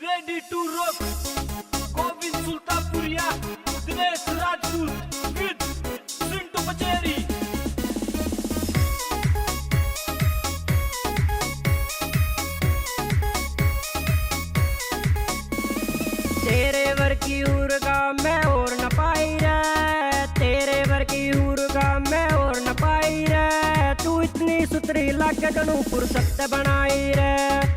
ready to rock. Govind Sultanpuria, Dinesh Rajput with Sintu Pacheri. तेरे वर्गी उर्गा मैं और न पाई रे, तेरे वर्गी उर्गा मैं और न पाई रे। तू इतनी सुतरी लागे जनू फुर्सत बनाई रे,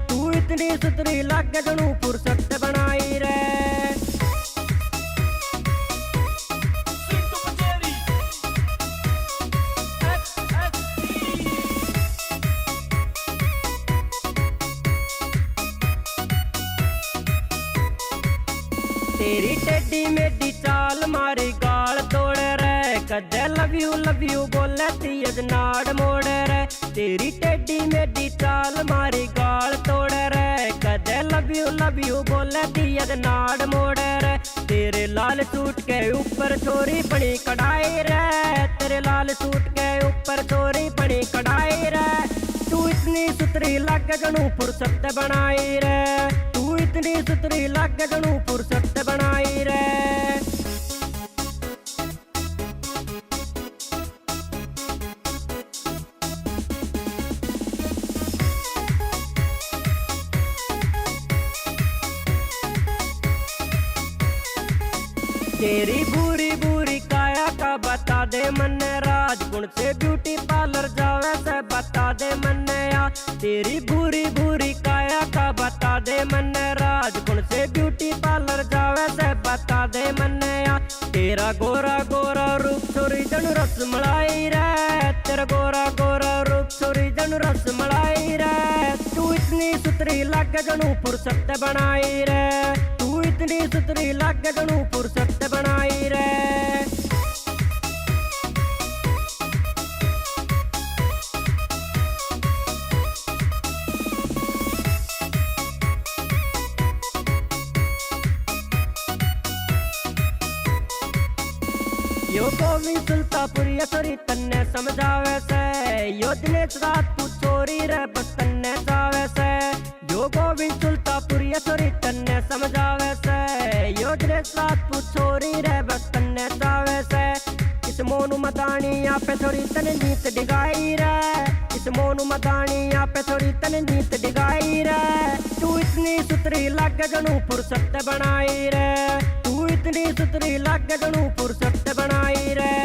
तू इतनी सुतरी लागे जनू फुर्सत बनाई रे। Sintu Pacheri, SSD. तेरी टेढ़ी मेढ़ी चाल मारी गाल तोड़ रे, कदे लव यू बोले ती अजनाड़ मोड़ रे। तेरी टेढ़ी मेढ़ी चाल मारी गाल तोड़ रे, कदे लव यू बोले ती अजनाड़ मोड़ रे। तेरे लाल सूट के ऊपर छोरी बनी कढ़ाई रे, तेरे लाल सूट के ऊपर छोरी बनी कढ़ाई रे। तू इतनी सुतरी लागे जनू फुर्सत बनाई रे, तू इतनी सुतरी लागे जनू फुर्सत बनाई रे। तेरी बुरी बुरी काया का बता दे मन राज, गुण से ब्यूटी पार्लर जावे से बता दे मन या। तेरी बुरी बुरी काया का बता दे मन राज, गुण से ब्यूटी पार्लर जावे से बता दे मन या। तेरा गोरा गोरा रूप छोरी जनु रस मलाई रे, तेरा गोरा गोरा रूप छोरी जनु रस मलाई रे। तू इतनी सुतरी लागे जनू फुर्सत बनाई रे, तू इतनी सुतरी लागे जनू फुर्सत बनाई रे। यो गोविंद सुल्तानपुरिया छोरी तन्ने समझावे से, यो दिनेश राजपूत छोरी रे बस तन्ने जावे से। यो गोविंद सुल्तानपुरिया छोरी तन्ने समझावे से, यो दिनेश राजपूत छोरी रे बस तन्ने जावे से। इस मोनू मदानी यहाँ पे छोरी तन नीत डिगाई रे, इस मोनू मदानी यहाँ पे छोरी तन नीत डिगाई रे। तू इतनी सुतरी लागे जनू फुर्सत बनाई रे, तू इतनी सुतरी लागे जनू फुर्सत बनाई रे।